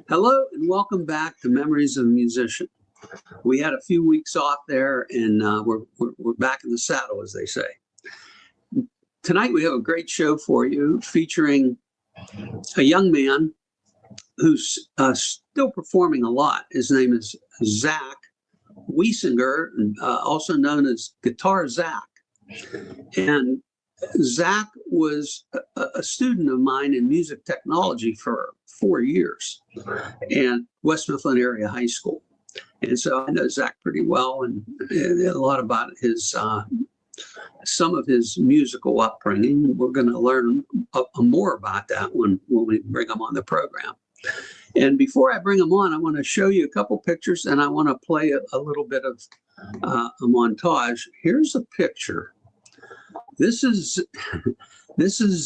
Hello and welcome back to Memories of a Musician. We had a few weeks off there and we're back in the saddle, as they say. Tonight we have a great show for you featuring a young man who's still performing a lot. His name is Zack Wiesinger, also known as Guitar Zack. And Zack was a student of mine in music technology for 4 years and West Mifflin area high school. And so I know Zack pretty well and a lot about his some of his musical upbringing. We're going to learn more about that when we bring him on the program. And before I bring him on, I want to show you a couple pictures and I want to play a little bit of a montage. Here's a picture. This is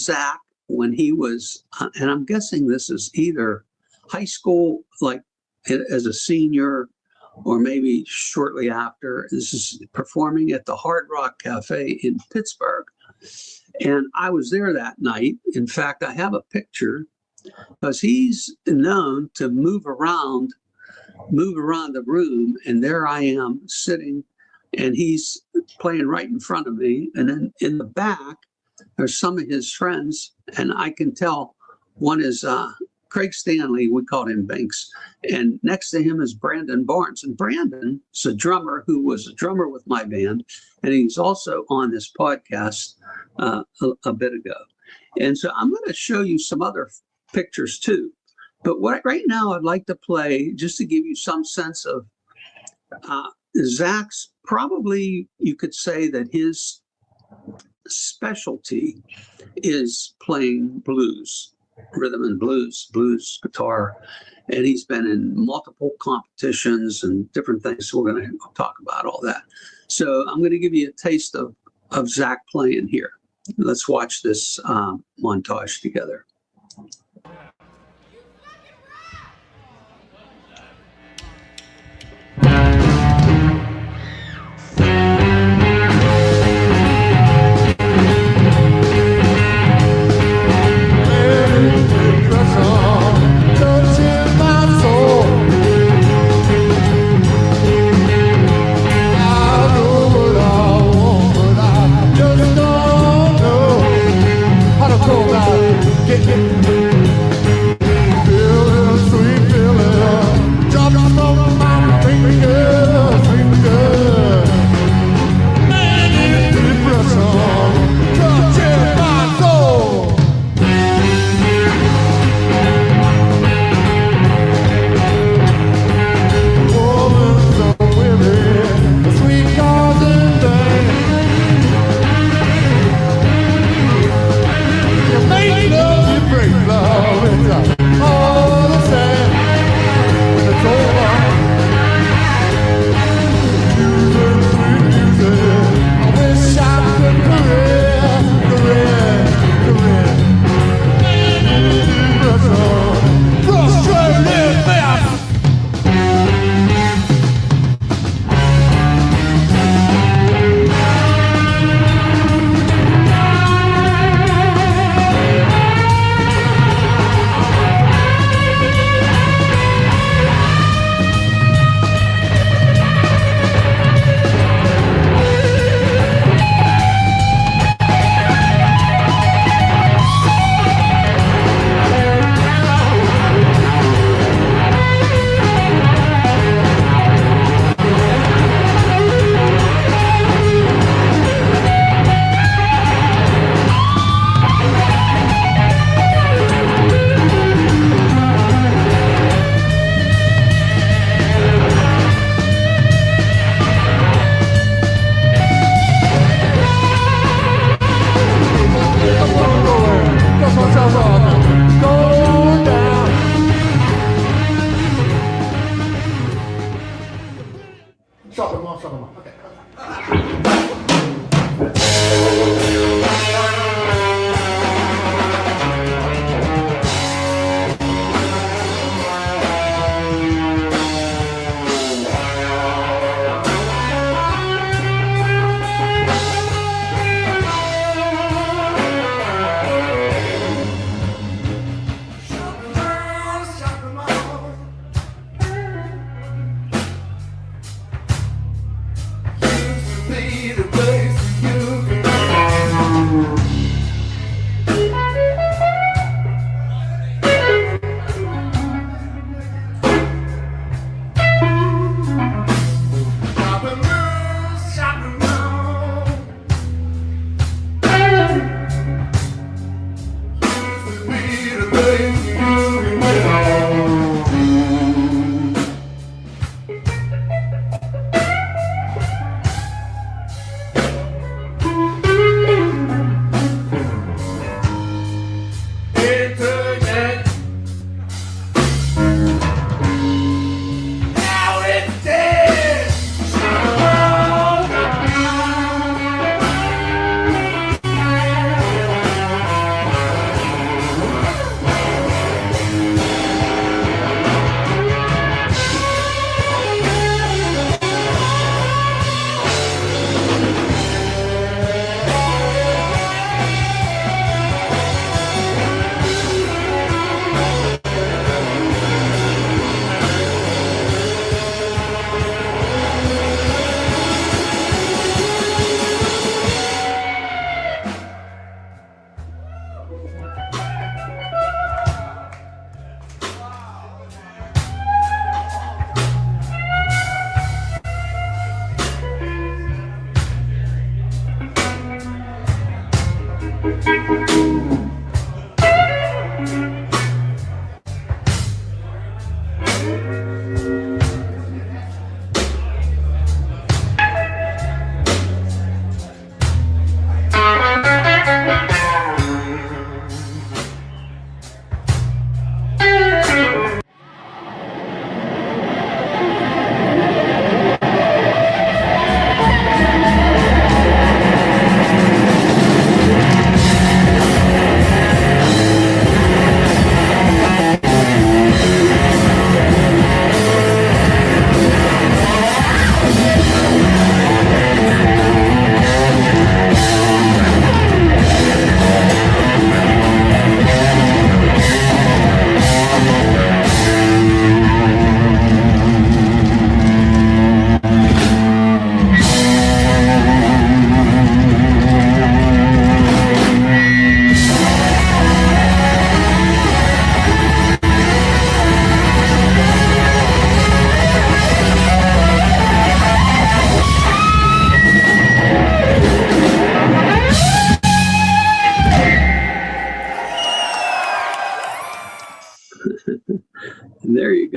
Zack when he was, and I'm guessing this is either high school, like as a senior, or maybe shortly after. This is performing at the Hard Rock Cafe in Pittsburgh. And I was there that night. In fact, I have a picture because he's known to move around the room. And there I am sitting and he's playing right in front of me. And then in the back, there's some of his friends. And I can tell one is Craig Stanley, we called him Banks. And next to him is Brandon Barnes. And Brandon is a drummer who was a drummer with my band. And he's also on this podcast a bit ago. And so I'm going to show you some other pictures too. But right now I'd like to play, just to give you some sense of Zack's, probably you could say that his specialty is playing blues, rhythm and blues guitar. And he's been in multiple competitions and different things. So we're going to talk about all that. So I'm going to give you a taste of Zack playing here. Let's watch this montage together.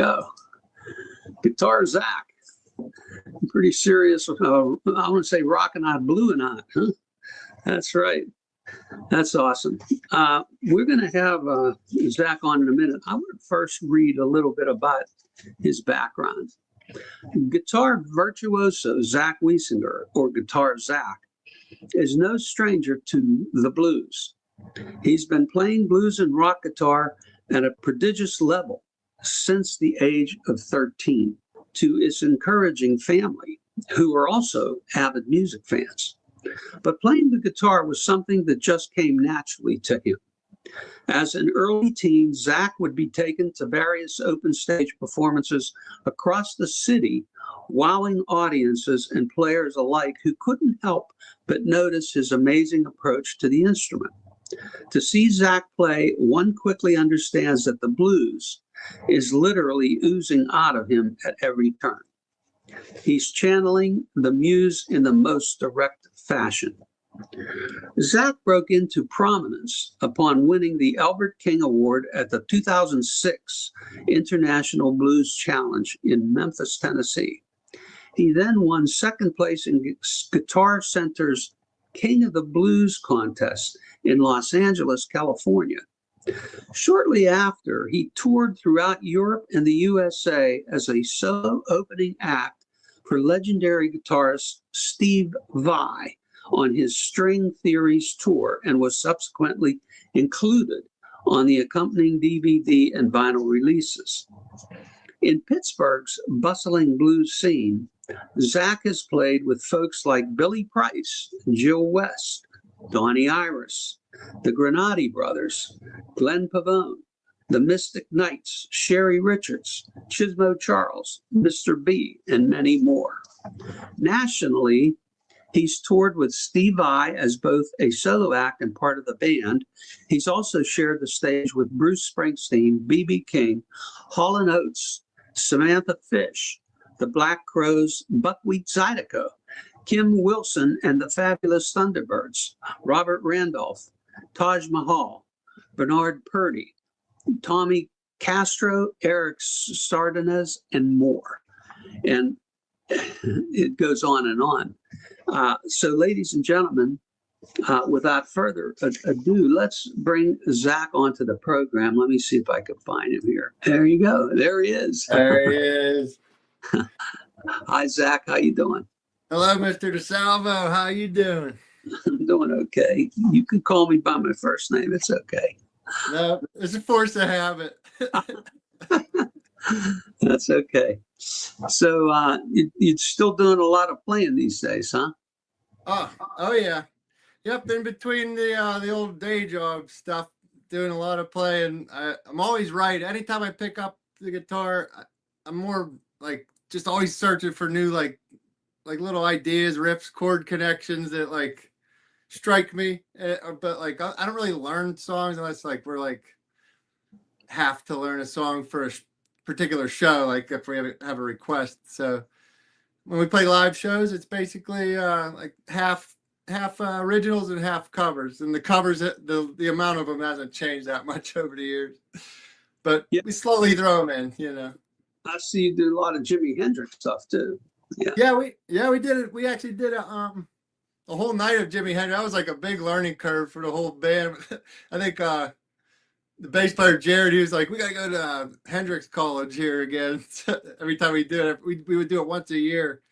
go. Guitar Zack. Pretty serious. I want to say rockin' out, blueing out. Huh? That's right. That's awesome. We're going to have Zack on in a minute. I want to first read a little bit about his background. Guitar virtuoso Zack Wiesinger, or Guitar Zack, is no stranger to the blues. He's been playing blues and rock guitar at a prodigious level since the age of 13 to his encouraging family, who are also avid music fans. But playing the guitar was something that just came naturally to him. As an early teen, Zack would be taken to various open stage performances across the city, wowing audiences and players alike who couldn't help but notice his amazing approach to the instrument. To see Zack play, one quickly understands that the blues is literally oozing out of him at every turn. He's channeling the muse in the most direct fashion. Zack broke into prominence upon winning the Albert King Award at the 2006 International Blues Challenge in Memphis, Tennessee. He then won second place in Guitar Center's King of the Blues contest in Los Angeles, California. Shortly after, he toured throughout Europe and the USA as a solo opening act for legendary guitarist Steve Vai on his String Theories tour, and was subsequently included on the accompanying DVD and vinyl releases. In Pittsburgh's bustling blues scene, Zack has played with folks like Billy Price, Jill West, Donnie Iris, the Granati Brothers, Glenn Pavone, the Mystic Knights, Sherry Richards, Chismo Charles, Mr. B, and many more. Nationally, he's toured with Steve Vai as both a solo act and part of the band. He's also shared the stage with Bruce Springsteen, B.B. King, Hall & Oates, Samantha Fish, the Black Crowes, Buckwheat Zydeco, Kim Wilson and the Fabulous Thunderbirds, Robert Randolph, Taj Mahal, Bernard Purdy, Tommy Castro, Eric Sardenez, and more. And it goes on and on. So, ladies and gentlemen, without further ado, let's bring Zack onto the program. Let me see if I can find him here. There you go. There he is. There he is. Hi, Zack. How you doing? Hello, Mr. DeSalvo. How you doing? I'm doing okay. You can call me by my first name. It's okay. No, it's a force of habit. That's okay. So you're still doing a lot of playing these days, huh? Oh yeah. Yep. In between the old day job stuff, doing a lot of playing. I'm always right. Anytime I pick up the guitar, I'm more like just always searching for new like little ideas, riffs, chord connections that like strike me. But like I don't really learn songs unless like we're like have to learn a song for a particular show, like if we have a request. So when we play live shows, it's basically like half originals and half covers, and the covers, the amount of them hasn't changed that much over the years, but yeah, we slowly throw them in, you know. I see you do a lot of Jimi Hendrix stuff too. Yeah, we did it. We actually did a whole night of Jimi Hendrix. That was like a big learning curve for the whole band. I think the bass player Jared, he was like, "We gotta go to Hendrix College here again." Every time we do it, we would do it once a year.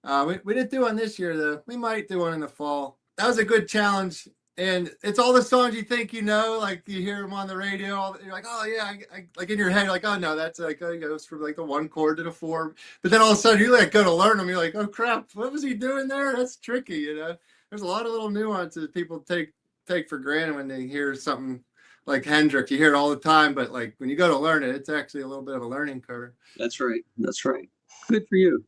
We didn't do one this year though. We might do one in the fall. That was a good challenge, and it's all the songs you think you know, like you hear them on the radio. You're like, "Oh yeah," I like in your head, you're like, "Oh no, that's like it goes from like the 1 chord to the 4." But then all of a sudden you like go to learn them. You're like, "Oh crap, what was he doing there?" That's tricky, you know. There's a lot of little nuances people take for granted when they hear something like Hendrix. You hear it all the time, but like when you go to learn it, it's actually a little bit of a learning curve. That's right. That's right. Good for you.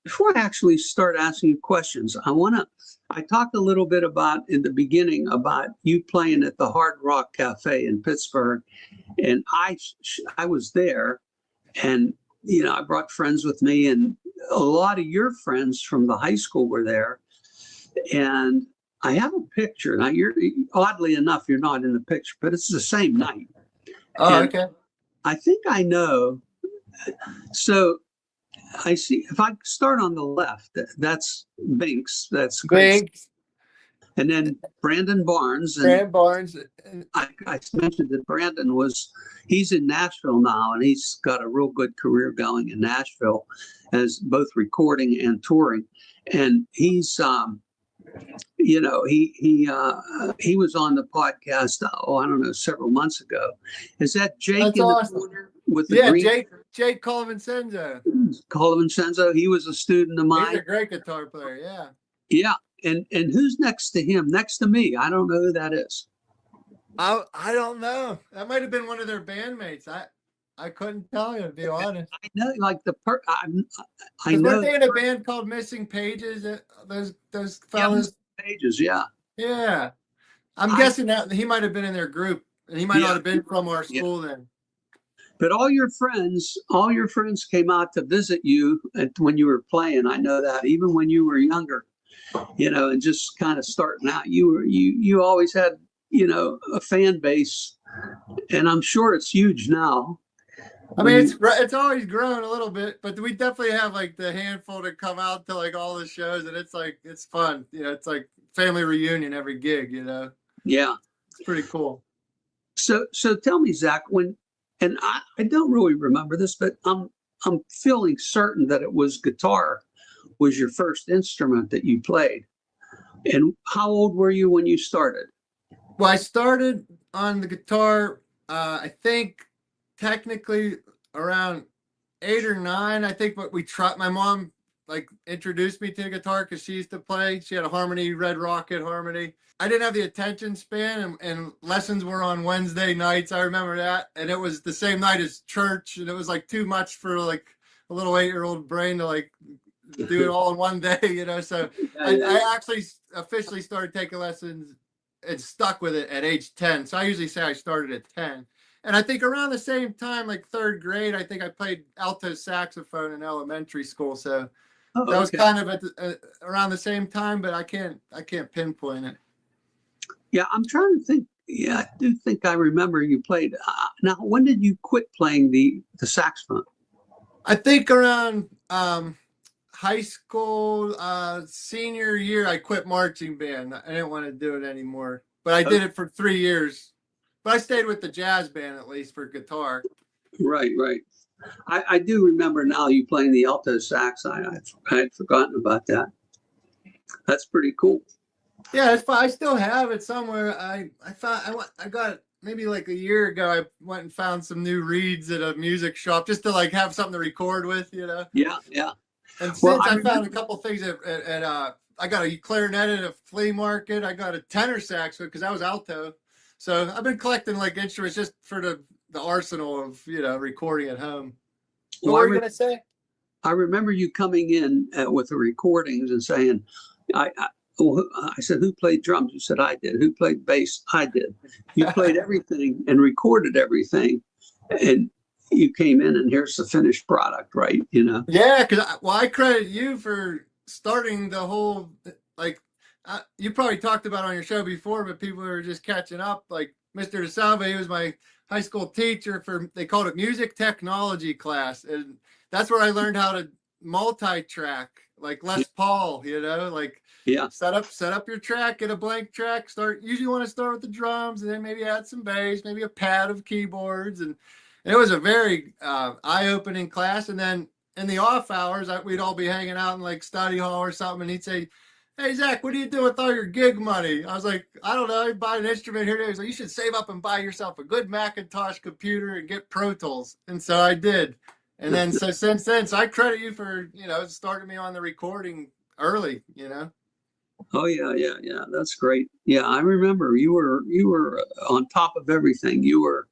Before I actually start asking you questions, I talked a little bit about in the beginning about you playing at the Hard Rock Cafe in Pittsburgh, and I was there, and you know I brought friends with me, and a lot of your friends from the high school were there, and I have a picture. Now, oddly enough, you're not in the picture, but it's the same night. Oh, and, okay. I think I know. So I see. If I start on the left, that's Binks. That's Craig, Banks, and then Brandon Barnes. And Grant Barnes. I mentioned that Brandon he's in Nashville now, and he's got a real good career going in Nashville as both recording and touring. And he's, he was on the podcast, I don't know, several months ago. Is that Jake That's in the awesome. corner with the Yeah, green? Jake Colvincenzo. Colvincenzo, he was a student of He's mine. a great guitar player. Yeah. Yeah. And who's next to him? Next to me. I don't know who that is. I don't know. That might have been one of their bandmates. I couldn't tell you, to be honest. I know, like I Because weren't know they in a band called Missing Pages? Those fellas. Pages. Yeah. Yeah. I'm I, guessing that he might have been in their group, and he might not yeah. have been from our Yeah. school then. But all your friends came out to visit you when you were playing. I know that even when you were younger, and just kind of starting out, you always had, a fan base, and I'm sure it's huge now. I mean, it's always grown a little bit, but we definitely have like the handful to come out to like all the shows, and it's fun. It's like family reunion every gig. Yeah. It's pretty cool. So tell me, Zach, and I don't really remember this, but I'm feeling certain that it was guitar was your first instrument that you played. And how old were you when you started? Well, I started on the guitar, I think technically around 8 or 9. I think what we tried, my mom like introduced me to the guitar because she used to play. She had a harmony, Red Rocket harmony. I didn't have the attention span, and lessons were on Wednesday nights. I remember that. And it was the same night as church. And it was like too much for like a little 8-year-old brain to like do it all in one day, So I actually officially started taking lessons and stuck with it at age 10. So I usually say I started at 10. And I think around the same time, like third grade, I think I played alto saxophone in elementary school. So that was kind of around the same time, but I can't pinpoint it. Yeah, I'm trying to think. Yeah, I do think I remember you played. Now, when did you quit playing the saxophone? I think around high school senior year, I quit marching band. I didn't want to do it anymore, but I did it for 3 years. But I stayed with the jazz band at least for guitar. Right. I do remember now you playing the alto sax. I had forgotten about that. That's pretty cool. Yeah, it's fine. I still have it somewhere. I got maybe like a year ago. I went and found some new reeds at a music shop just to like have something to record with, Yeah. And since I found a couple things I got a clarinet at a flea market. I got a tenor sax because I was alto. So I've been collecting like instruments just for the arsenal of recording at home. What were you gonna say? I remember you coming in with the recordings and saying, I said, who played drums? You said, I did. Who played bass? I did. You played everything and recorded everything. And you came in and here's the finished product, right? Yeah, because I credit you for starting the whole, like, you probably talked about it on your show before, but people are just catching up. Like Mr. DeSalva, he was my high school teacher they called it music technology class. And that's where I learned how to multi-track, like Les Paul, like set up your track, get a blank track, usually want to start with the drums and then maybe add some bass, maybe a pad of keyboards. And it was a very eye-opening class. And then in the off hours, we'd all be hanging out in like study hall or something. And he'd say, hey, Zach, what do you do with all your gig money? I was like, I don't know. I buy an instrument here. He's like, you should save up and buy yourself a good Macintosh computer and get Pro Tools. And so I did. And then so since then, so I credit you for, starting me on the recording early, Oh yeah. That's great. Yeah, I remember you were on top of everything. You were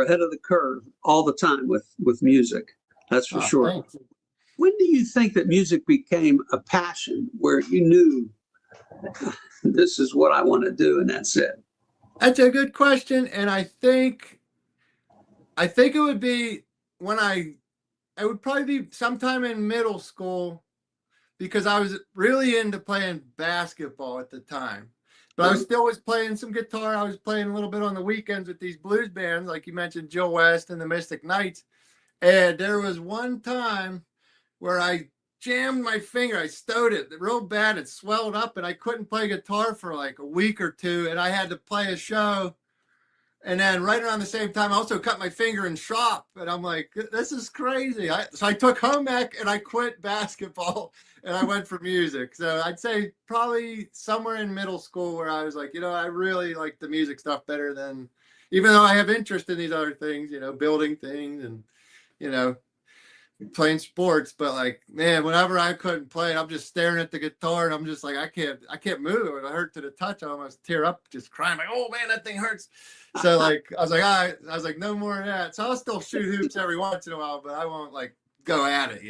ahead of the curve all the time with music. That's for sure. Thanks. When do you think that music became a passion where you knew this is what I want to do and that's it? That's a good question. And I think it would be when it would probably be sometime in middle school because I was really into playing basketball at the time. But I was still playing some guitar. I was playing a little bit on the weekends with these blues bands, like you mentioned, Joe West and the Mystic Knights. And there was one time where I jammed my finger. I stowed it real bad. It swelled up, and I couldn't play guitar for like a week or two. And I had to play a show. And then right around the same time, I also cut my finger in shop. And I'm like, this is crazy. So I took home ec and I quit basketball and I went for music. So I'd say probably somewhere in middle school where I was like, I really like the music stuff better than, even though I have interest in these other things, building things and, you know, playing sports, but like, man, whenever I couldn't play, I'm just staring at the guitar and I'm just like, I can't move it. It hurt to the touch. I almost tear up, just crying like, oh man, that thing hurts. So like, I was like, no more of that. So I'll still shoot hoops every once in a while, but I won't like go at it,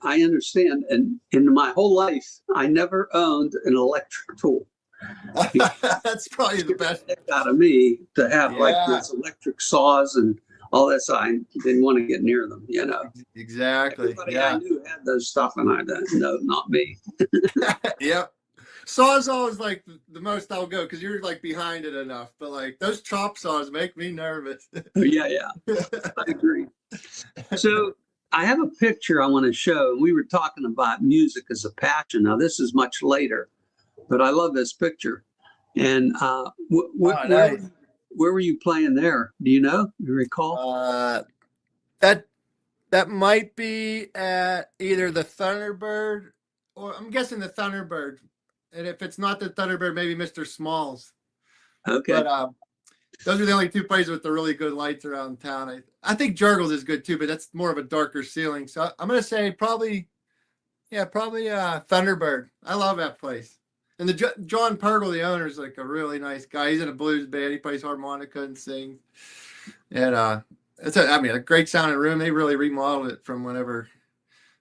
I understand. And in my whole life, I never owned an electric tool. That's probably the best out of me to have like this electric saws and all that. So I didn't want to get near them, Exactly. Everybody I knew had those stuff, and I didn't. No, not me. Yep. Sawzall is like the most I'll go because you're like behind it enough. But like those chop saws make me nervous. Yeah. I agree. So I have a picture I want to show. We were talking about music as a passion. Now this is much later, but I love this picture. And Nice. where were you playing there? Do you know? Do you recall? That might be at either the Thunderbird or I'm guessing the Thunderbird. And if it's not the Thunderbird, maybe Mr. Smalls. Okay. But those are the only two places with the really good lights around town. I think Jurgles is good too, but that's more of a darker ceiling. So I'm gonna say probably Thunderbird. I love that place. And the John Purtle, the owner, is like a really nice guy. He's in a blues band. He plays harmonica and sings. And it's a great sounding room. They really remodeled it from whenever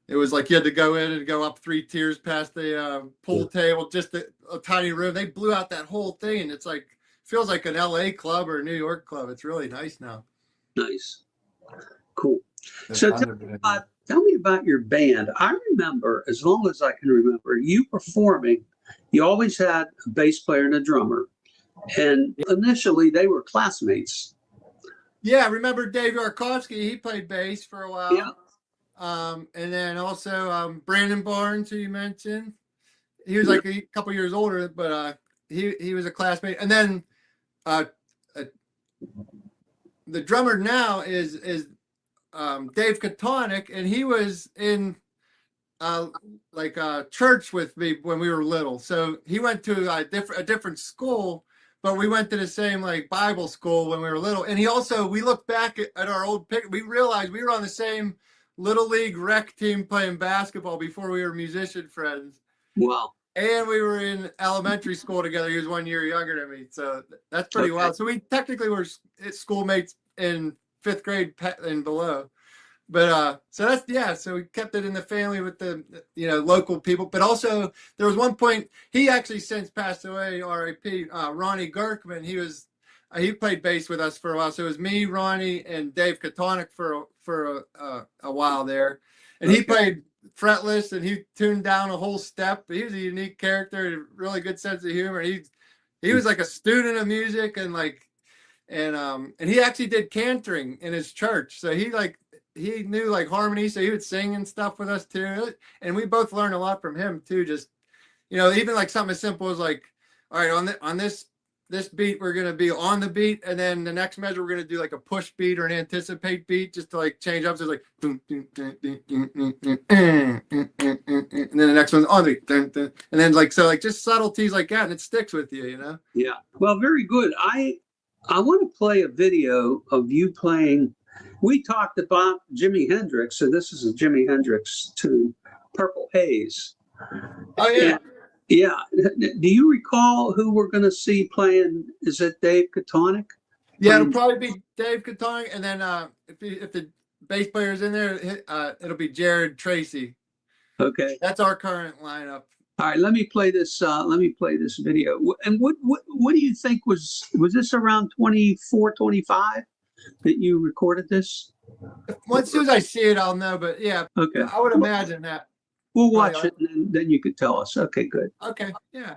it was like you had to go in and go up 3 tiers past the pool table, just a tiny room. They blew out that whole thing, and it's like feels like an LA club or a New York club. It's really nice now. Nice, cool. So tell me about your band. I remember, as long as I can remember, you performing. You always had a bass player and a drummer, and initially they were classmates. Yeah, I remember Dave Yarkovsky. He played bass for a while. Yeah. And then also Brandon Barnes, who you mentioned. He was like a couple years older, but he was a classmate. And then the drummer now is Dave Katonic, and he was in church with me when we were little. So he went to a different school, but we went to the same like Bible school when we were little. And we looked back at our old pic. We realized we were on the same little league rec team playing basketball before we were musician friends. Wow. And we were in elementary school together. He was 1 year younger than me. So that's pretty wild. So we technically were schoolmates in 5th grade and below. But so we kept it in the family with the local people. But also there was one point, he actually since passed away, R.I.P. Ronnie Gerkman. He played bass with us for a while. So it was me, Ronnie, and Dave Katonic for a while there. And he played fretless, and he tuned down a whole step. He was a unique character, a really good sense of humor. He was like a student of music, and he actually did cantering in his church. So he knew like harmony, so he would sing and stuff with us too. And we both learned a lot from him too. Just even like something as simple as like, all right, on this beat we're gonna be on the beat, and then the next measure we're gonna do like a push beat or an anticipate beat, just to like change up. So it's like, and then the next one's on the beat, and then just subtleties like that, and it sticks with you, Yeah. Well, very good. I want to play a video of you playing. We talked about Jimi Hendrix, so this is a Jimi Hendrix tune, Purple Haze. Oh yeah. Yeah. Do you recall who we're going to see playing? Is it Dave Katonic? Yeah, it'll probably be Dave Katonic, and then if the bass player's in there, it'll be Jared Tracy. Okay. That's our current lineup. All right, let me play this. Let me play this video. And what do you think was this around 24, 25 that you recorded this? Well, as soon as I see it, I'll know. But yeah, okay, I would imagine that. We'll watch it, and then you could tell us. Okay, good. Okay, yeah.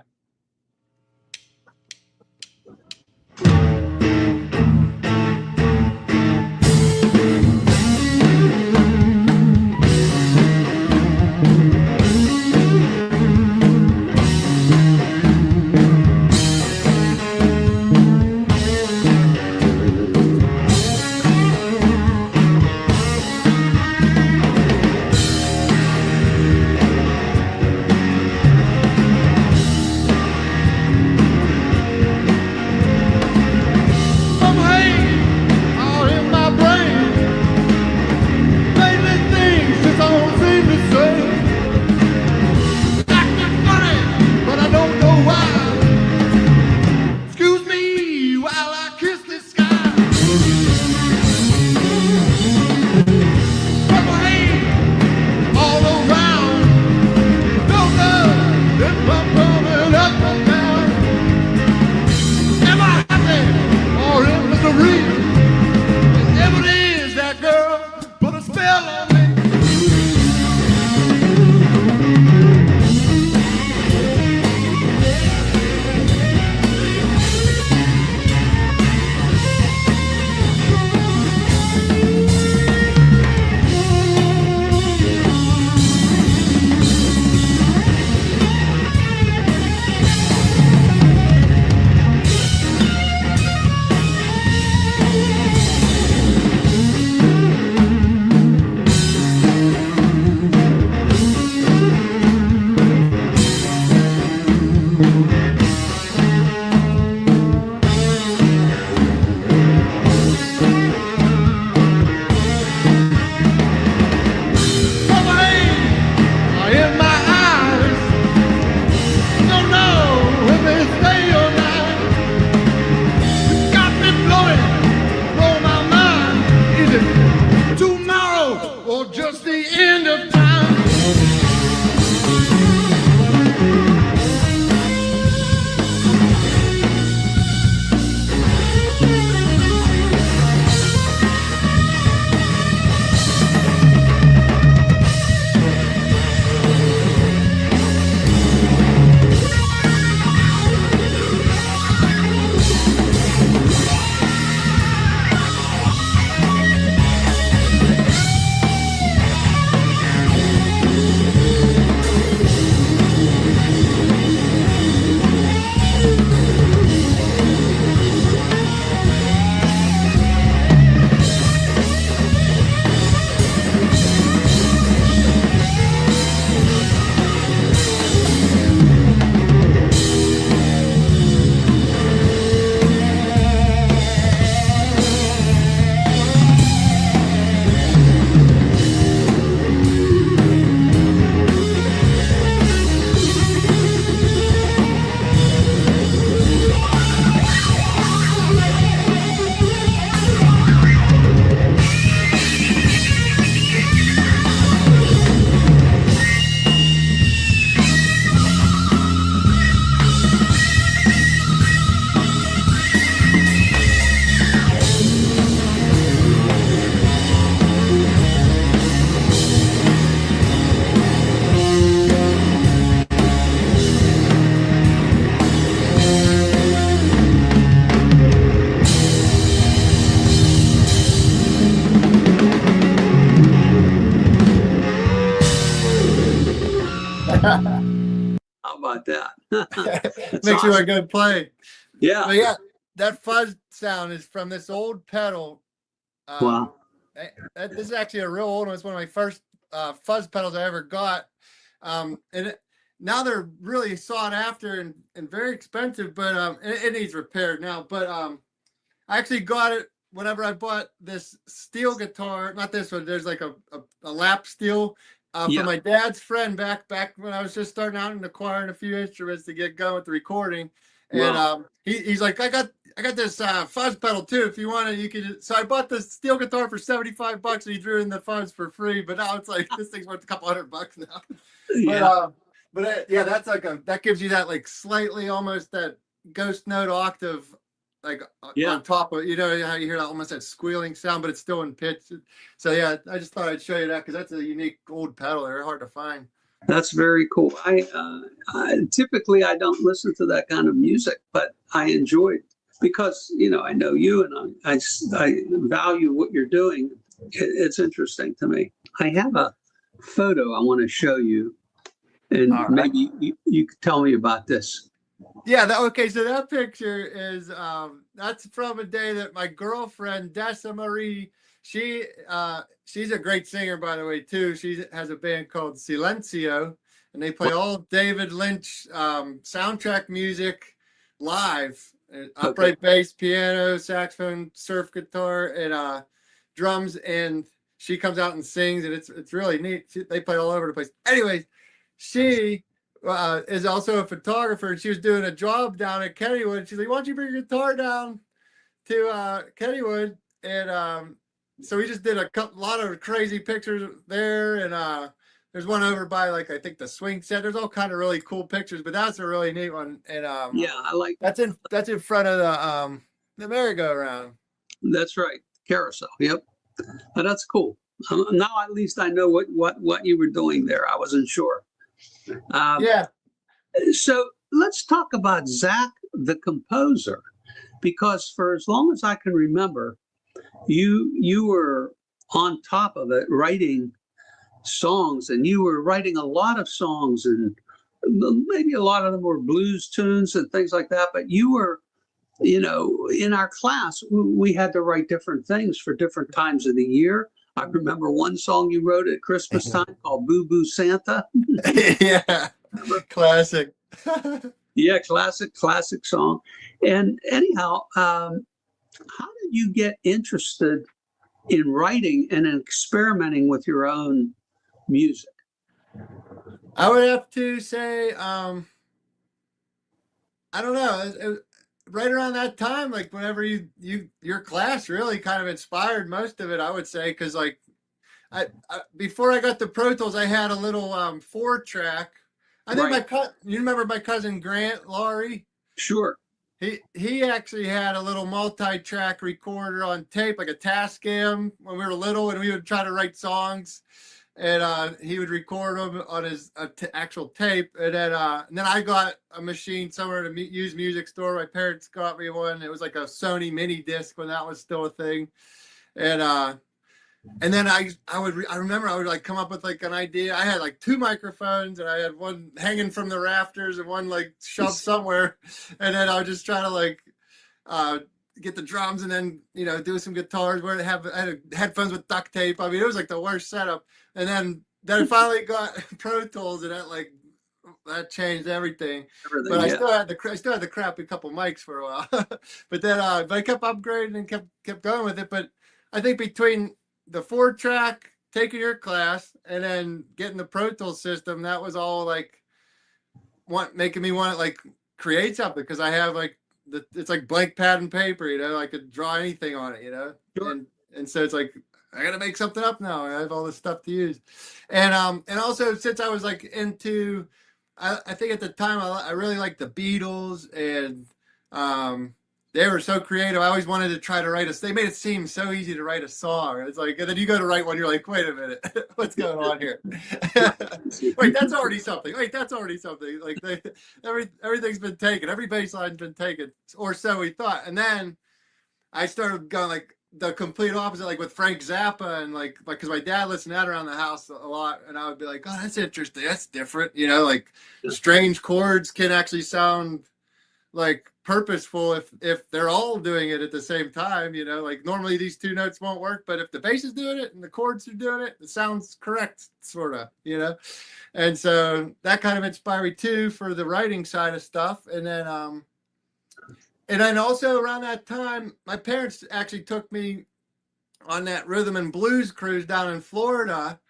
How about that? Makes you a good play. Yeah. But yeah, that fuzz sound is from this old pedal. Wow. This is actually a real old one. It's one of my first fuzz pedals I ever got. Now they're really sought after and very expensive, but it needs repaired now. But I actually got it whenever I bought this steel guitar. Not this one. There's like a lap steel Yeah. from my dad's friend back when I was just starting out and acquiring a few instruments to get going with the recording. And Wow. he's like, I got this fuzz pedal too. If you want it, you can. So I bought this steel guitar for $75, and he drew in the fuzz for free. But now it's like this thing's worth a couple $100 now. Yeah. Yeah, that's like that gives you that like slightly almost that ghost note octave, like Yeah. on top of, you know how you hear that almost that squealing sound, but it's still in pitch. So yeah, I just thought I'd show you that because that's a unique old pedal. They're hard to find. That's very cool. I typically I don't listen to that kind of music, but I enjoyed because, you know, I know you and I value what you're doing. It's interesting to me. I have a photo I want to show you, and All right. maybe you could tell me about this. Yeah, okay, so that picture is that's from a day that my girlfriend Dessa Marie, she's a great singer, by the way, too. She has a band called Silencio, and they play all David Lynch soundtrack music live. Okay. Upright bass, piano, saxophone, surf guitar, and drums, and she comes out and sings, and it's really neat. They play all over the place. Anyways, she is also a photographer, and she was doing a job down at Kennywood. She's like, "Why don't you bring your guitar down to Kennywood?" And so we just did a lot of crazy pictures there, and there's one over by, like, I think the swing set. There's all kind of really cool pictures, but that's a really neat one. And Yeah, I like. that's in front of the merry-go-round. That's right. Carousel. Yep. That's cool. Now at least I know what you were doing there. I wasn't sure. Yeah. So let's talk about Zack, the composer, because for as long as I can remember, you were on top of it, writing songs, and you were writing a lot of songs, and maybe a lot of them were blues tunes and things like that. But you were, you know, in our class, we had to write different things for different times of the year. I remember one song you wrote at Christmas time called Boo Boo Santa. Yeah. Classic. Yeah, classic song. And anyhow, how did you get interested in writing and experimenting with your own music? I would have to say, I don't know. Right around that time, like whenever your class really kind of inspired most of it, I would say, because like I before I got the Pro Tools, I had a little 4-track. I think Right. you remember my cousin Grant Laurie? Sure. He actually had a little multi-track recorder on tape, like a Tascam, when we were little, and we would try to write songs, and he would record them on his actual tape. And then I got a machine somewhere at a used music store. My parents got me one. It was like a Sony mini disc when that was still a thing. And then I remember I would like come up with like an idea. I had like 2 microphones, and I had one hanging from the rafters and one like shoved somewhere. And then I would just try to like get the drums, and then, you know, do some guitars where I had headphones with duct tape. I mean, it was like the worst setup. And then I finally got Pro Tools, and that changed everything. But I still had the crappy couple mics for a while. But then but I kept upgrading and kept going with it. But I think between the 4-track, taking your class, and then getting the Pro Tools system, that was all like making me want to like create something, because I have like it's like blank pad and paper, you know, I could draw anything on it, you know. Sure. And so it's like I gotta make something up now. I have all this stuff to use. And also, since I was like into I think at the time I really liked the Beatles, and they were so creative. I always wanted to try to write they made it seem so easy to write a song. It's like, and then you go to write one, you're like, wait a minute, what's going on here? Wait, that's already something. Wait, that's already something. Like everything's been taken. Every bass line's been taken, or so we thought. And then I started going like the complete opposite, like with Frank Zappa, and like because my dad listened to that around the house a lot, and I would be like, oh, that's interesting. That's different. You know, like strange chords can actually sound like purposeful if they're all doing it at the same time. You know, like normally these 2 notes won't work, but if the bass is doing it and the chords are doing it, it sounds correct, sort of, you know. And so that kind of inspired me too for the writing side of stuff. And then also around that time, my parents actually took me on that rhythm and blues cruise down in Florida.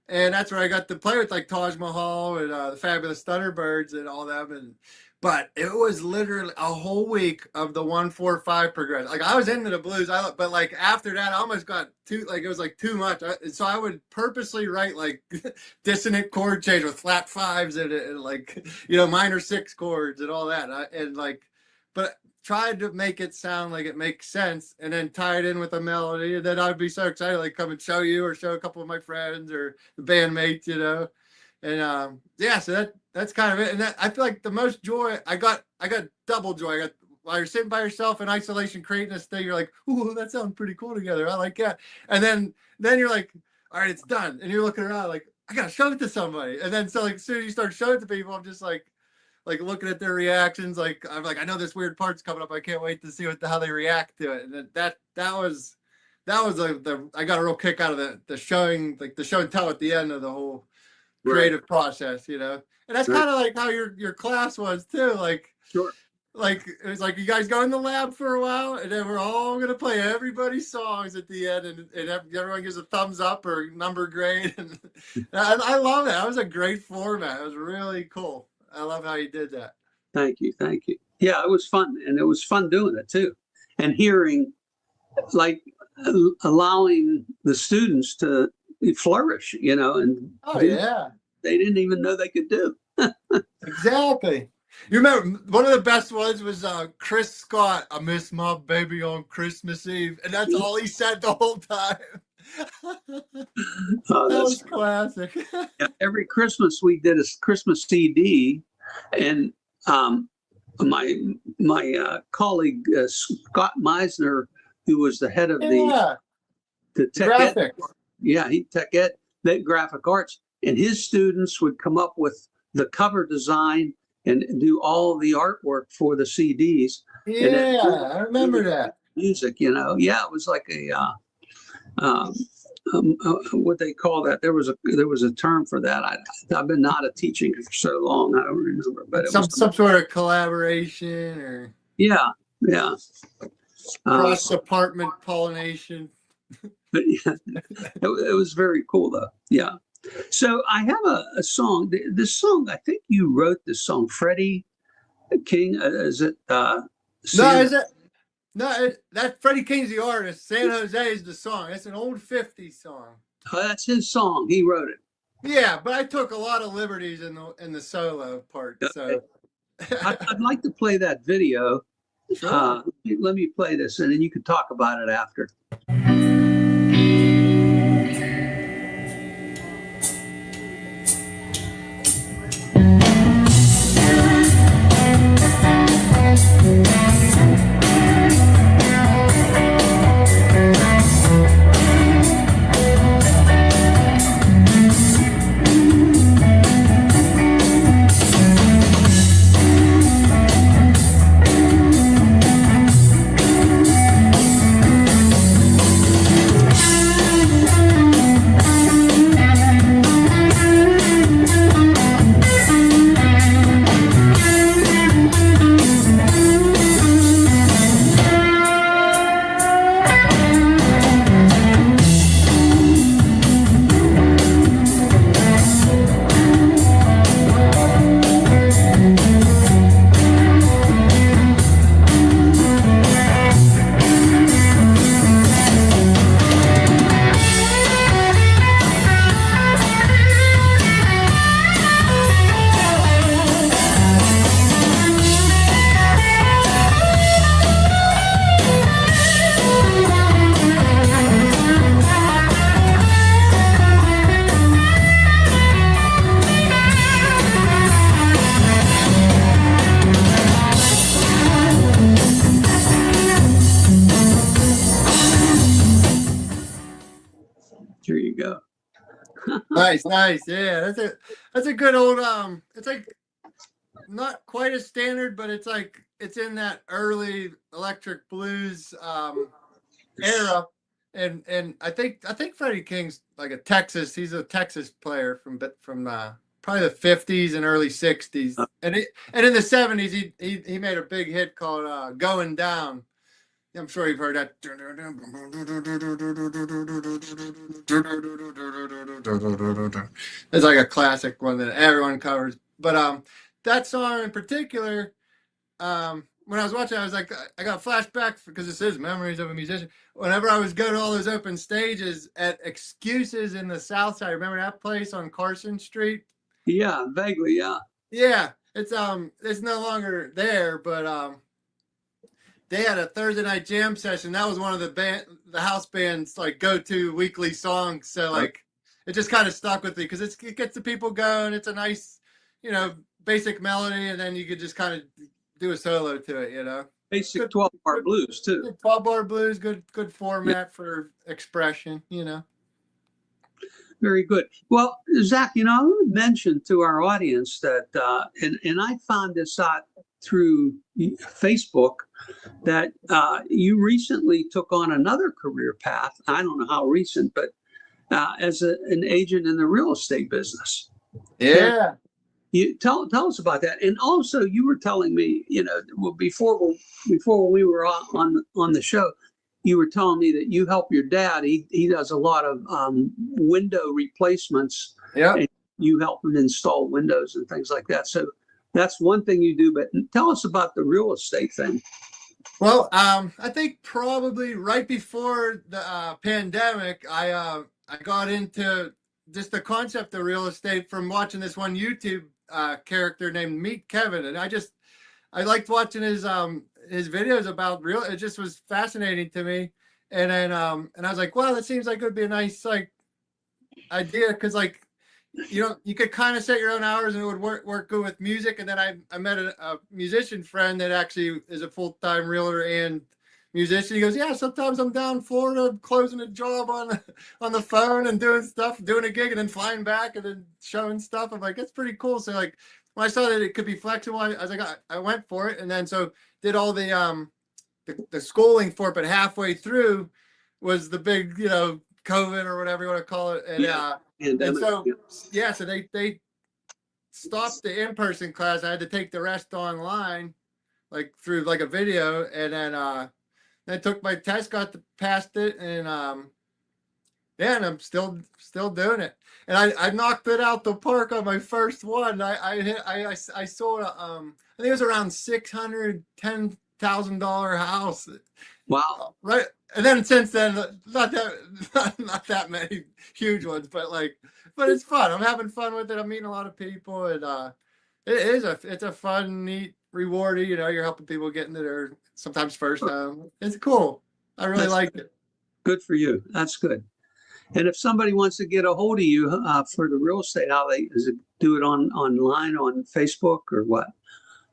And that's where I got to play with like Taj Mahal and the Fabulous Thunderbirds and all them. But it was literally a whole week of the 1-4-5 progression. Like I was into the blues, but like after that, I almost got too, like it was like too much. So I would purposely write like dissonant chord change with flat 5s and like, you know, minor 6 chords and all that. But tried to make it sound like it makes sense, and then tie it in with a melody. And then I'd be so excited, like come and show you or show a couple of my friends or the bandmates, you know. And yeah, so that's kind of it. And I feel like the most joy I got double joy. I got while you're sitting by yourself in isolation creating this thing, you're like, ooh, that sounds pretty cool together. I like that. And then you're like, all right, it's done. And you're looking around like, I gotta show it to somebody. And then so like as soon as you start showing it to people, I'm just like looking at their reactions. Like I'm like, I know this weird part's coming up. I can't wait to see how they react to it. And that was I got a real kick out of the showing, like the show and tell at the end of the whole creative process, you know. And that's kind of like how your class was too. Like, Sure. Like it was like you guys go in the lab for a while, and then we're all gonna play everybody's songs at the end, and everyone gives a thumbs up or number grade. And I love it. That was a great format. It was really cool. I love how you did that. Thank you. Thank you. Yeah, it was fun. And it was fun doing it too. And hearing, like, allowing the students to flourish, you know, and yeah, they didn't even know they could do. exactly. You remember one of the best ones was Chris Scott, I miss my baby on Christmas Eve. And that's all he said the whole time. That was classic. Yeah, every Christmas we did a Christmas CD, and my colleague Scott Meisner, who was the head of the tech graphics. ed, he tech ed, that graphic arts, and his students would come up with the cover design and do all the artwork for the CDs. Yeah, I remember that. Music, you know. Yeah, it was like what they call that. There was a term for that. I've been out of teaching for so long, I don't remember. But it some was sort of collaboration or cross department pollination. But yeah, it was very cool though. Yeah. So I have a song. This song, I think you wrote this song, Freddie King. Is it? No, that Freddie King's the artist. San Jose is the song. It's an old 50s song. Oh, that's his song. He wrote it. Yeah, but I took a lot of liberties in the solo part. So I'd like to play that video. Sure. Let me play this, and then you can talk about it after. Here you go. Nice. Yeah, that's a good old it's like not quite as standard, but it's like it's in that early electric blues era. And I think Freddie King's like he's a Texas player from probably the 50s and early 60s. And in the 70s he made a big hit called Going Down. I'm sure you've heard that. It's like a classic one that everyone covers. But that song in particular, when I was watching, I was like, I got flashbacks because this is Memories of a Musician. Whenever I was going to all those open stages at Excuses in the South Side, remember that place on Carson Street? Yeah, vaguely, yeah. Yeah, it's no longer there, but they had a Thursday night jam session. That was one of the house band's like go-to weekly songs. So like it just kind of stuck with me because it gets the people going. It's a nice, basic melody, and then you could just kind of do a solo to it, basic good, 12-bar good, blues too. good 12-bar blues, good Yeah, format for expression, you know. very good. Well, Zach, I want to mention to our audience that, and I found this out through Facebook, that you recently took on another career path. I don't know how recent, but as an agent in the real estate business. And Yeah. you tell us about that. And also, you were telling me, well, before we were on the show, you were telling me that you help your dad. He does a lot of window replacements, Yep. and you help him install windows and things like that. So that's one thing you do. But tell us about the real estate thing. Well, I think probably right before the pandemic, I got into just the concept of real estate from watching this one YouTube character named Meet Kevin, and I liked watching his videos about real. It just was fascinating to me, and then and I was like, well, that seems like it would be a nice like idea because like you could kind of set your own hours and it would work good with music. And then I met a musician friend that actually is a full-time realtor and musician. He goes, yeah, sometimes I'm down in Florida closing a job on the phone and doing stuff, doing a gig and then flying back and then showing stuff. I'm like, that's pretty cool. So like when I saw that it could be flexible, I was like, I went for it. And then so did all the schooling for it, but halfway through was the big, COVID or whatever you want to call it. Yeah, And pandemic. so, Yeah. yeah, so they stopped the in-person class. I had to take the rest online, like through like a video. And then I took my test, passed it. And yeah, and I'm still doing it. And I knocked it out the park on my first one. I sold I think it was around $610,000 house. Wow. Right. And then since then, not that many huge ones, but it's fun. I'm having fun with it. I'm meeting a lot of people, and it's a fun, neat, rewarding. You're helping people get into their sometimes first home. It's cool. I really That's like it. good for you. That's good. And if somebody wants to get a hold of you for the real estate, is it do it online on Facebook or what?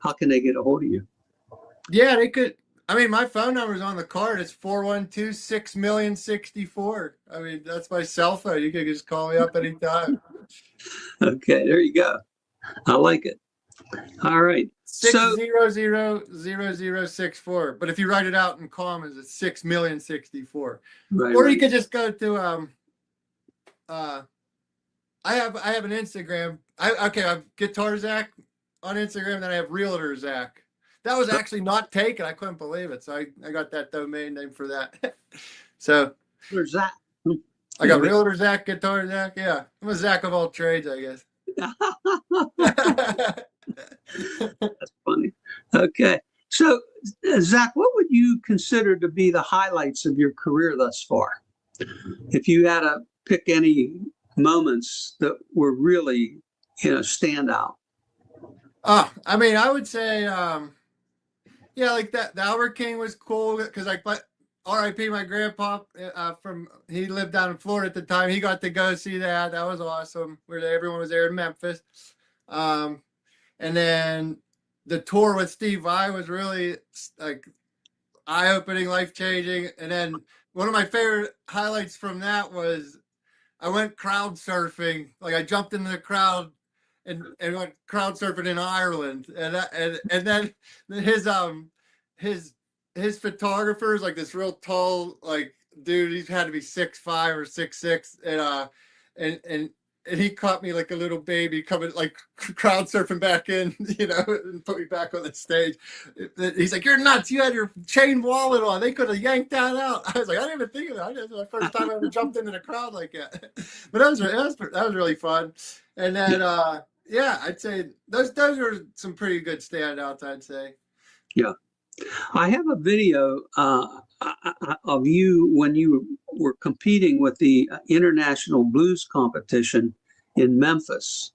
How can they get a hold of you? Yeah, they could. I mean, my phone number is on the card. It's 412-600-0064. I mean, that's my cell phone. You can just call me up anytime. Okay, there you go. I like it. All right. So 600-0064. But if you write it out in commas, it's 6,000,064. right, Or you right. could just go to I have an Instagram. I have Guitar Zack on Instagram, then I have Realtor Zack. That was actually not taken. I couldn't believe it. So I got that domain name for that. So There's that. I got Realtor Zack, Guitar Zack. Yeah. I'm a Zack of all trades, I guess. That's funny. Okay. So, Zach, what would you consider to be the highlights of your career thus far? If you had to pick any moments that were really, stand out. I mean, I would say, yeah, like that. The Albert King was cool because R.I.P. my grandpa he lived down in Florida at the time. He got to go see that. That was awesome. Everyone was there in Memphis. And then the tour with Steve Vai was really like eye-opening, life-changing. And then one of my favorite highlights from that was I went crowd surfing. Like I jumped into the crowd and went crowd surfing in Ireland. And then his his photographer is like this real tall like dude. He's had to be 6'5" or 6'6", and he caught me like a little baby coming like crowd surfing back in, and put me back on the stage. He's like, "You're nuts! You had your chain wallet on. They could have yanked that out." I was like, "I didn't even think of that. That was my first time I ever jumped into the crowd like that." But that was really fun. And then yeah, I'd say those are some pretty good standouts. I'd say. Yeah. I have a video of you when you were competing with the International Blues Competition in Memphis.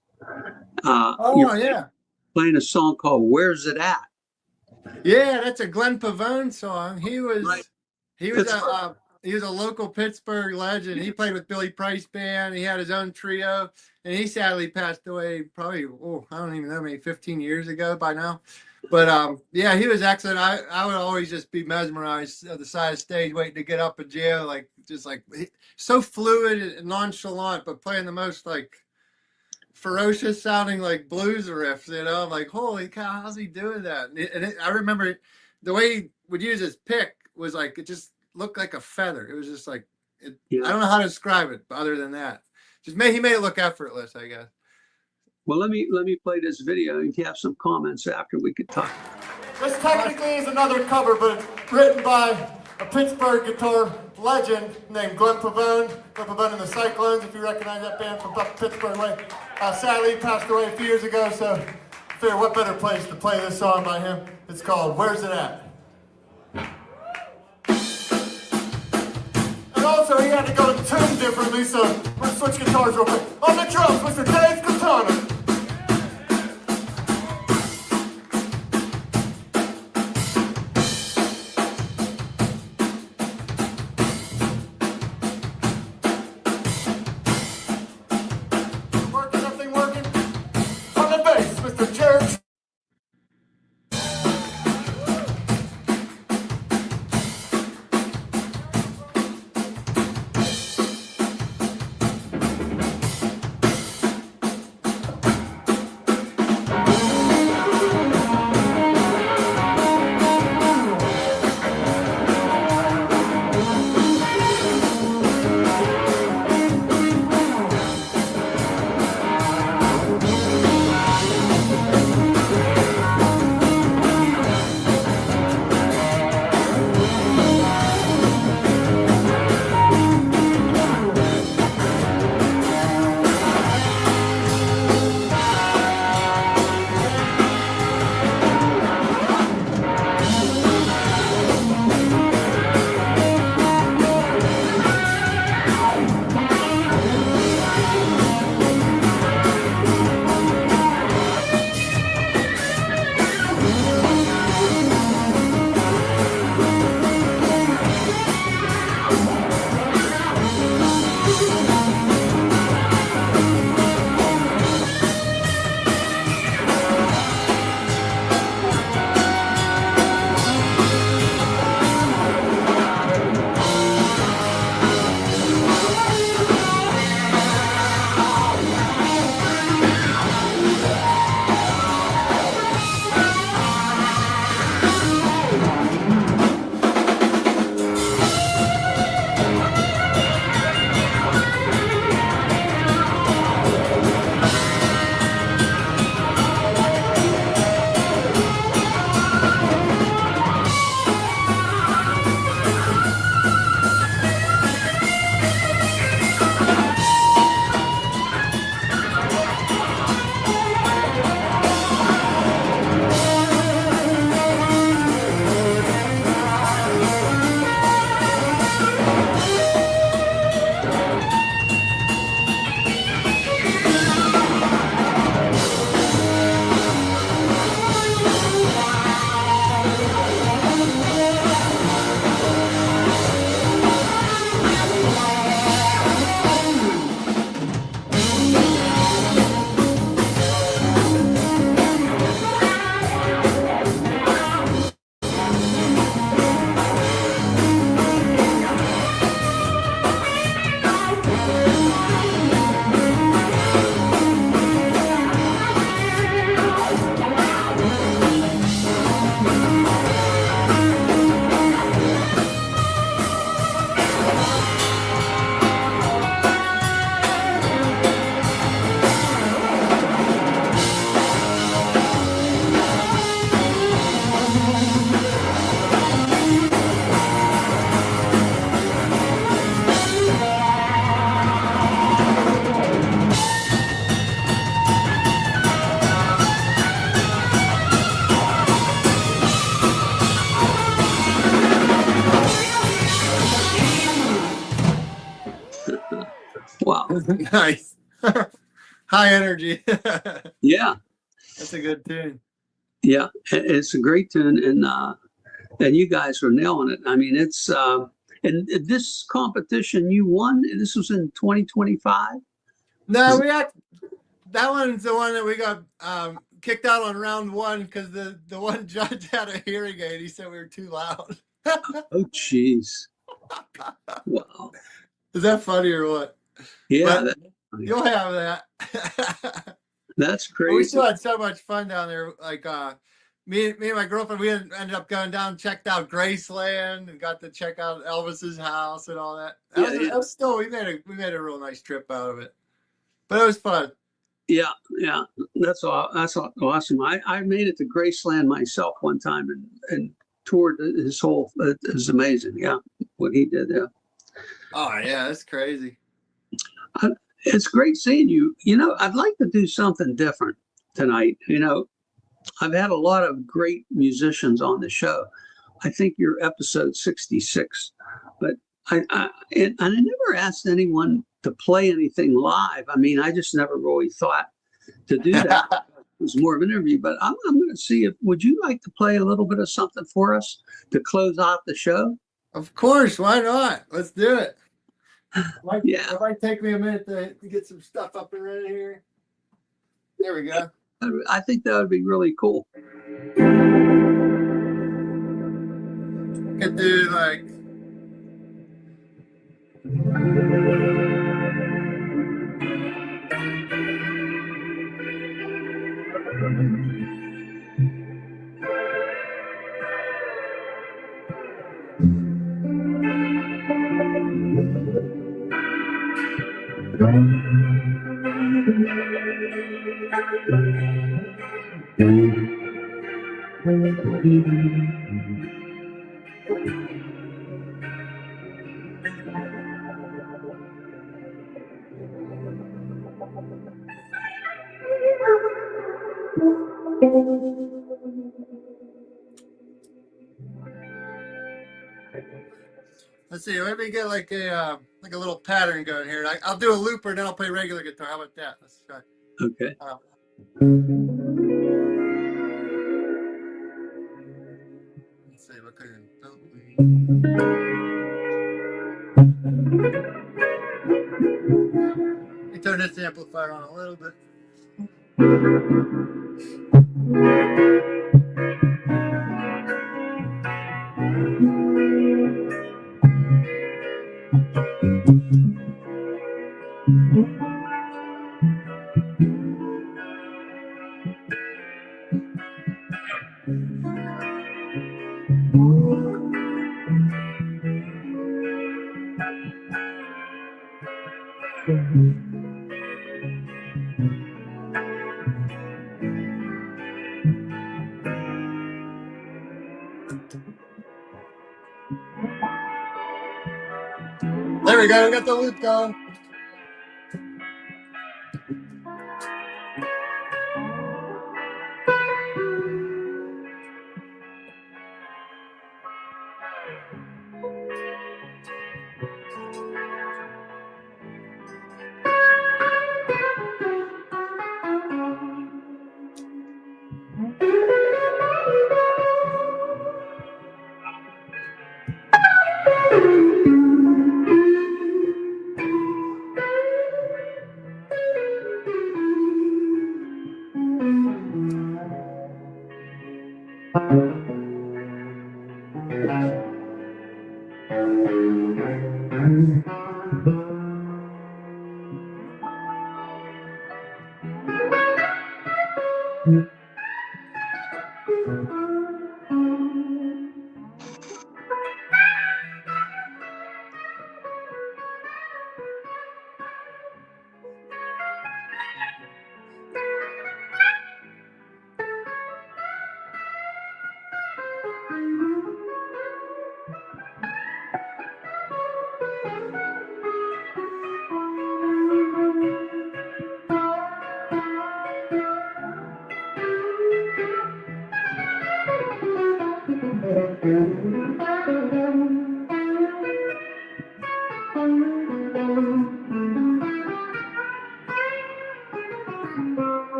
You're Yeah. playing a song called "Where's It At?" Yeah, that's a Glenn Pavone song. He Right. was Pittsburgh. he was a local Pittsburgh legend. He played with Billy Price Band. He had his own trio, and he sadly passed away probably I don't even know, maybe 15 years ago by now. But yeah, he was excellent. I would always just be mesmerized at the side of the stage, waiting to get up and jam, like just like so fluid and nonchalant, but playing the most like ferocious sounding like blues riffs. I'm like, holy cow, how's he doing that? I remember the way he would use his pick was like it just looked like a feather. It was just like I Yeah. don't know how to describe it, but other than that, he made it look effortless, I guess. Well, let me play this video. If you have some comments after, we could talk. This technically is another cover, but written by a Pittsburgh guitar legend named Glenn Pavone. Glenn Pavone and the Cyclones, if you recognize that band from Pittsburgh way. Sadly, he passed away a few years ago, so I figured what better place to play this song by him. It's called Where's It At? And also, he had to go to tune differently, so we're going to switch guitars real quick. On the drums, Mr. Dave Katana. Wow. Nice. High energy. Yeah. That's a good tune. Yeah. It's a great tune. And you guys are nailing it. I mean, it's, and this competition you won, this was in 2025? No, that one's the one that we got kicked out on round one because the one judge had a hearing aid. He said we were too loud. Oh, jeez. Wow. Is that funny or what? Yeah, But you'll have that. that's But we crazy. still had so much fun down there. Like me and my girlfriend, we ended up going down, checked out Graceland, and got to check out Elvis's house and all that. That was still we made a real nice trip out of it. But it was fun. Yeah, yeah, that's awesome. I made it to Graceland myself one time and toured his whole. It was amazing. Yeah, what he did. Yeah. Oh yeah, that's crazy. It's great seeing you. I'd like to do something different tonight. I've had a lot of great musicians on the show. I think you're episode 66, but I never asked anyone to play anything live. I mean, I just never really thought to do that. It was more of an interview, but I'm going to see would you like to play a little bit of something for us to close out the show? Of course, why not? Let's do it. Yeah. It might take me a minute to get some stuff up and running here. There we go. I think that would be really cool. Could do like. Let's see. Let me get like a little pattern going here. I'll do a looper, and then I'll play regular guitar. How about that? Let's try. Okay. Let's see what kind of. Let me turn this amplifier on a little bit. There we go. We got the loop going.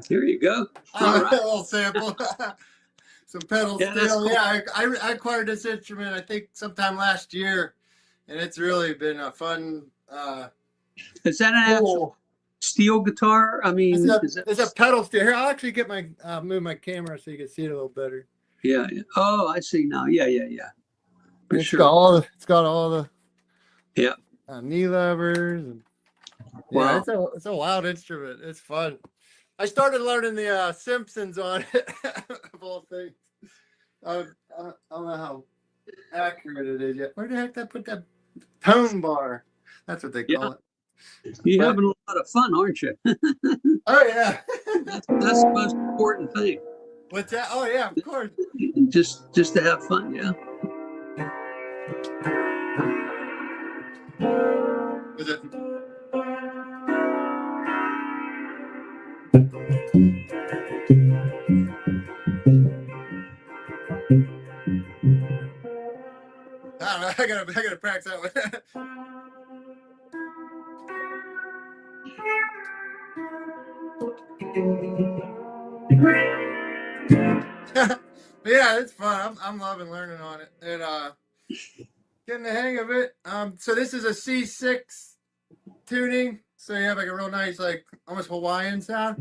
Here you go. All right. A little sample. Some pedal Yeah, that's steel. cool. Yeah, I acquired this instrument, I think, sometime last year, and it's really been a fun. Is that an actual? steel guitar? I mean, is It's a that? pedal steel. Here, I'll actually get my move my camera so you can see it a little better. Yeah, yeah. Oh, I see now. Yeah, yeah, yeah. For It's got sure. all the Yeah. knee levers and yeah, Wow. it's a wild instrument. It's fun. I started learning the Simpsons on it of all things. I don't know how accurate it is yet. Where the heck did I put that tone bar? That's what they Yeah. call it. You're But having a lot of fun, aren't you? oh yeah. That's the most important thing. What's that? Oh yeah, of course. Just to have fun. Yeah. Was it? I don't know. I gotta practice that one. Yeah, it's fun. I'm loving learning on it and getting the hang of it. So this is a C6 tuning, so you have like a real nice, like almost Hawaiian sound.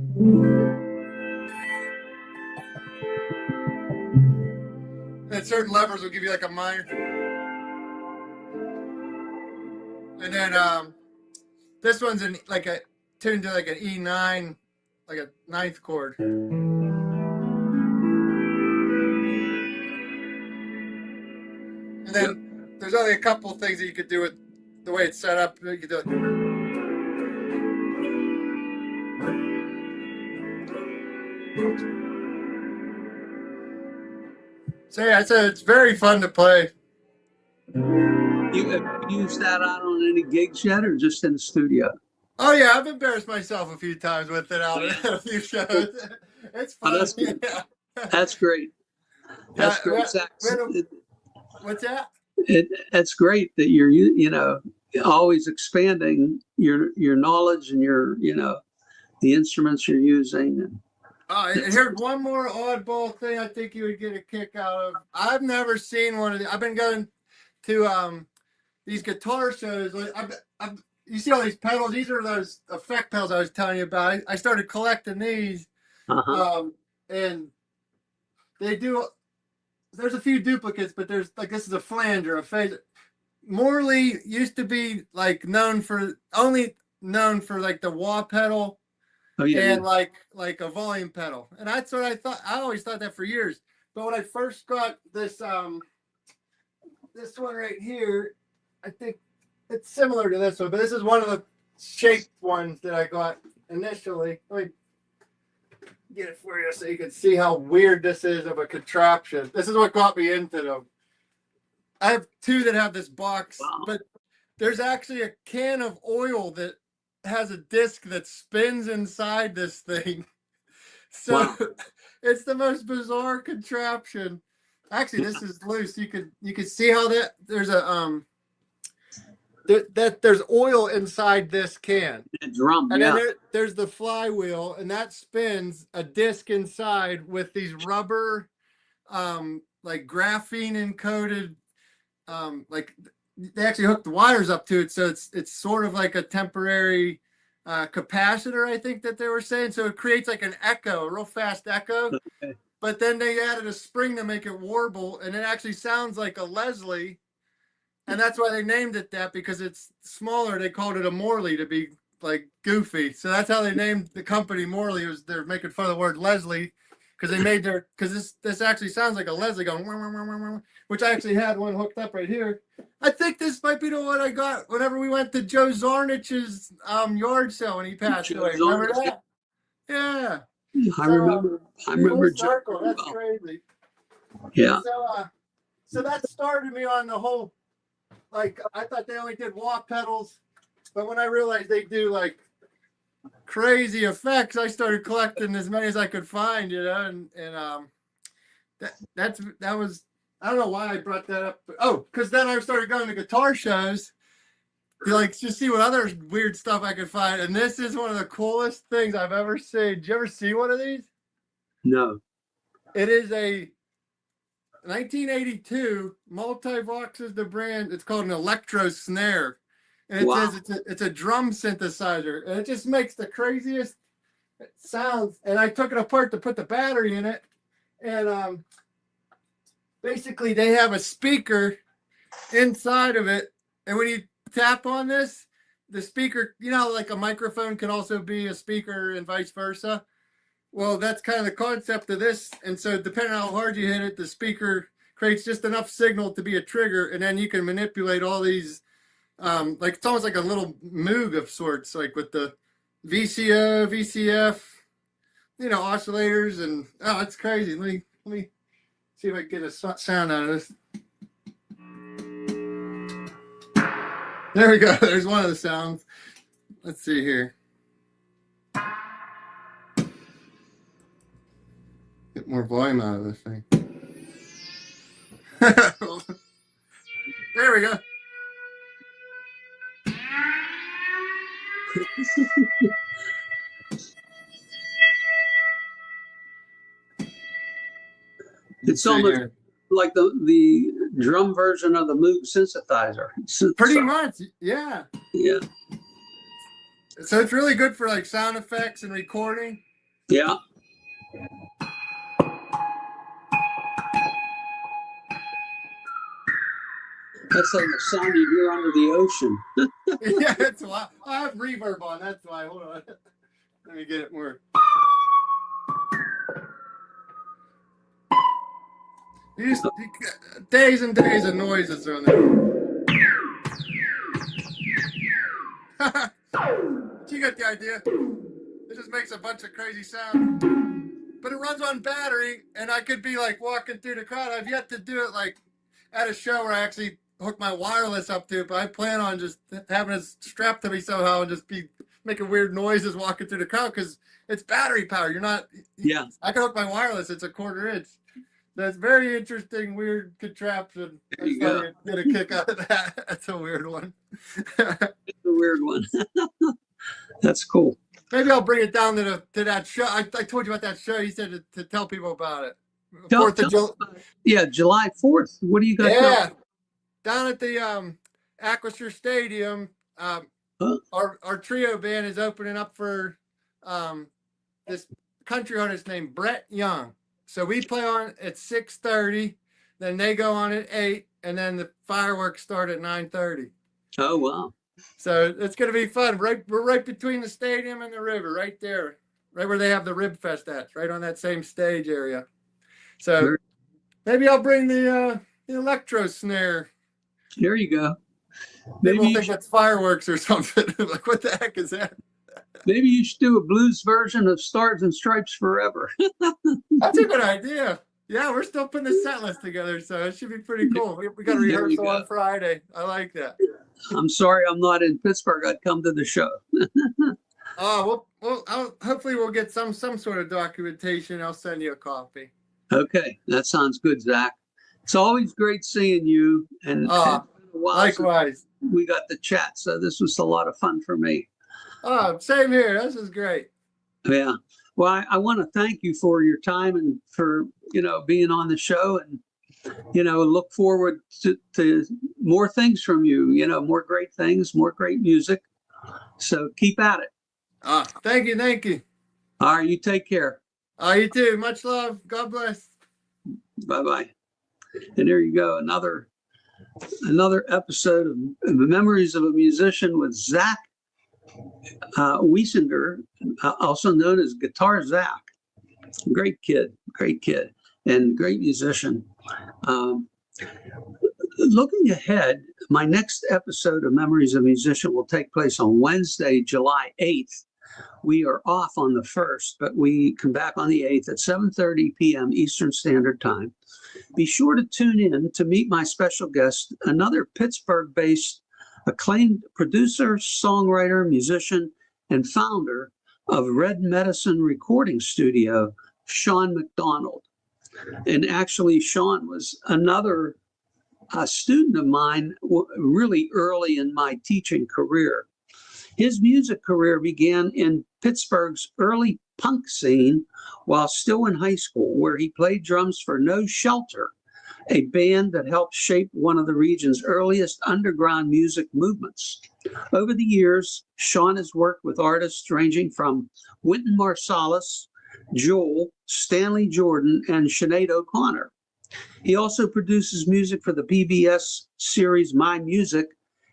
And certain levers will give you like a minor, and then this one's in like a tuned to like an E9, like a ninth chord. And Yep. then there's only a couple of things that you could do with the way it's set up. You could do it. So yeah, it's very fun to play. Have you used that out on any gigs yet, or just in the studio? Oh yeah, I've embarrassed myself a few times with it Oh, out yeah. at a few shows. It's Oh, fun. that's good. Yeah. That's great. Yeah. That's great, Zach. What's that? That's great that you're always expanding your knowledge and the instruments you're using. Oh, and That's, here's one more oddball thing I think you would get a kick out of. I've never seen one of these. I've been going to these guitar shows. Like you see all these pedals. These are those effect pedals I was telling you about. I started collecting these, uh-huh. and they do. There's a few duplicates, but there's like this is a flanger, a phase. Morley used to be like only known for like the wah pedal Oh yeah, yeah. and like a volume pedal. And that's what I thought. I always thought that for years. But when I first got this one right here, I think it's similar to this one, but this is one of the shaped ones that I got initially. Let me get it for you so you can see how weird this is of a contraption. This is what got me into them. I have two that have this box, Wow. but there's actually a can of oil that has a disc that spins inside this thing. So Wow. it's the most bizarre contraption. Actually, this is loose. You could see how that there's a that there's oil inside this can. A drum, And yeah. then there's the flywheel, and that spins a disc inside with these rubber, like graphene encoded, like they actually hook the wires up to it, so it's sort of like a temporary capacitor, I think that they were saying. So it creates like an echo, a real fast echo. Okay. But then they added a spring to make it warble, and it actually sounds like a Leslie, and that's why they named it that, because it's smaller. They called it a Morley to be like goofy. So that's how they named the company Morley. They're making fun of the word Leslie because they made because this actually sounds like a Leslie going, wah, wah, wah, wah, wah, which I actually had one hooked up right here. I think this might be the one I got whenever we went to Joe Zarnich's yard sale when he passed away. Remember that? Yeah. I So remember. I full remember Joe circle. very That's well. crazy. Yeah. So that started me on the whole. Like I thought they only did wah pedals, but when I realized they do like crazy effects, I started collecting as many as I could find, and that was, I don't know why I brought that up. Oh, because then I started going to guitar shows to like just see what other weird stuff I could find, and this is one of the coolest things I've ever seen. Did you ever see one of these? No. It is a 1982 Multivox is the brand. It's called an electro snare. and it Wow. says it's a drum synthesizer, and it just makes the craziest sounds. And I took it apart to put the battery in it, and basically they have a speaker inside of it, and when you tap on this, the speaker, like a microphone can also be a speaker and vice versa. Well, that's kind of the concept of this. And so depending on how hard you hit it, the speaker creates just enough signal to be a trigger, and then you can manipulate all these, like it's almost like a little Moog of sorts, like with the VCO, VCF, oscillators, and it's crazy. Let me see if I can get a sound out of this. There we go. There's one of the sounds. Let's see here. Get more volume out of this thing. There we go. It's almost like the drum version of the Moog synthesizer. Pretty much, yeah. Yeah. So it's really good for like sound effects and recording. Yeah. That's like the sound you hear under the ocean. Yeah, that's why. I have reverb on. That's why. Hold on. Let me get it more. Days and days of noises on there. You got the idea. It just makes a bunch of crazy sounds. But it runs on battery, and I could be like walking through the crowd. I've yet to do it like at a show where I actually hook my wireless up to it, but I plan on just having it strapped to me somehow and just be making weird noises walking through the crowd because it's battery power. You're not. Yeah. I can hook my wireless. It's a 1/4 inch. That's very interesting, weird contraption. There you go. Get a kick out of that. That's a weird one. It's a weird one. That's cool. Maybe I'll bring it down to that show. I told you about that show. You said to tell people about it. July 4th. What do you got? Yeah, down at the Acrisure Stadium. Our trio band is opening up for this country artist named Brett Young. So we play on at 6:30, then they go on at 8, and then the fireworks start at 9:30. Oh wow! So it's going to be fun. We're right between the stadium and the river, right there, right where they have the Rib Fest at, right on that same stage area. So maybe I'll bring the electro snare. There you go. Maybe we'll think that's fireworks or something. Like, what the heck is that? Maybe you should do a blues version of Stars and Stripes Forever. That's a good idea. Yeah, we're still putting the set list together, so it should be pretty cool. We got a rehearsal on Friday. I like that. I'm sorry I'm not in Pittsburgh. I'd come to the show. Oh, hopefully we'll get some sort of documentation. I'll send you a copy. Okay, that sounds good, Zach. It's always great seeing you. And likewise. We got the chat, so this was a lot of fun for me. Oh, same here. This is great. Yeah. Well, I want to thank you for your time and for, being on the show, and, look forward to more things from you, more great things, more great music. So keep at it. Thank you. All right. You take care. You too. Much love. God bless. Bye-bye. And there you go. Another episode of Memories of a Musician with Zack Wiesinger, also known as Guitar Zack. Great kid, and great musician. Looking ahead, my next episode of Memories of a Musician will take place on Wednesday, July 8th. We are off on the 1st, but we come back on the 8th at 7:30 p.m. Eastern Standard Time. Be sure to tune in to meet my special guest, another Pittsburgh-based acclaimed producer, songwriter, musician, and founder of Red Medicine Recording Studio, Sean McDonald. And actually, Sean was another student of mine really early in my teaching career. His music career began in Pittsburgh's early punk scene while still in high school, where he played drums for No Shelter a band that helped shape one of the region's earliest underground music movements. Over the years, Sean has worked with artists ranging from Wynton Marsalis, Joel, Stanley Jordan, and Sinead O'Connor. He also produces music for the PBS series My Music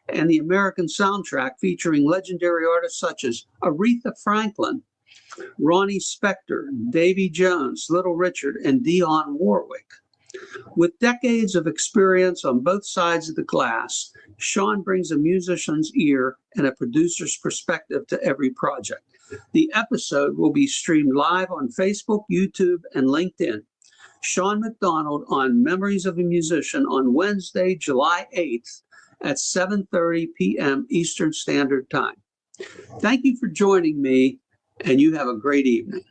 and the American soundtrack, featuring legendary artists such as Aretha Franklin, Ronnie Spector, Davy Jones, Little Richard, and Dionne Warwick. With decades of experience on both sides of the glass, Sean brings a musician's ear and a producer's perspective to every project. The episode will be streamed live on Facebook, YouTube, and LinkedIn. Sean McDonald on Memories of a Musician on Wednesday, July 8th at 7:30 p.m. Eastern Standard Time. Thank you for joining me, and you have a great evening.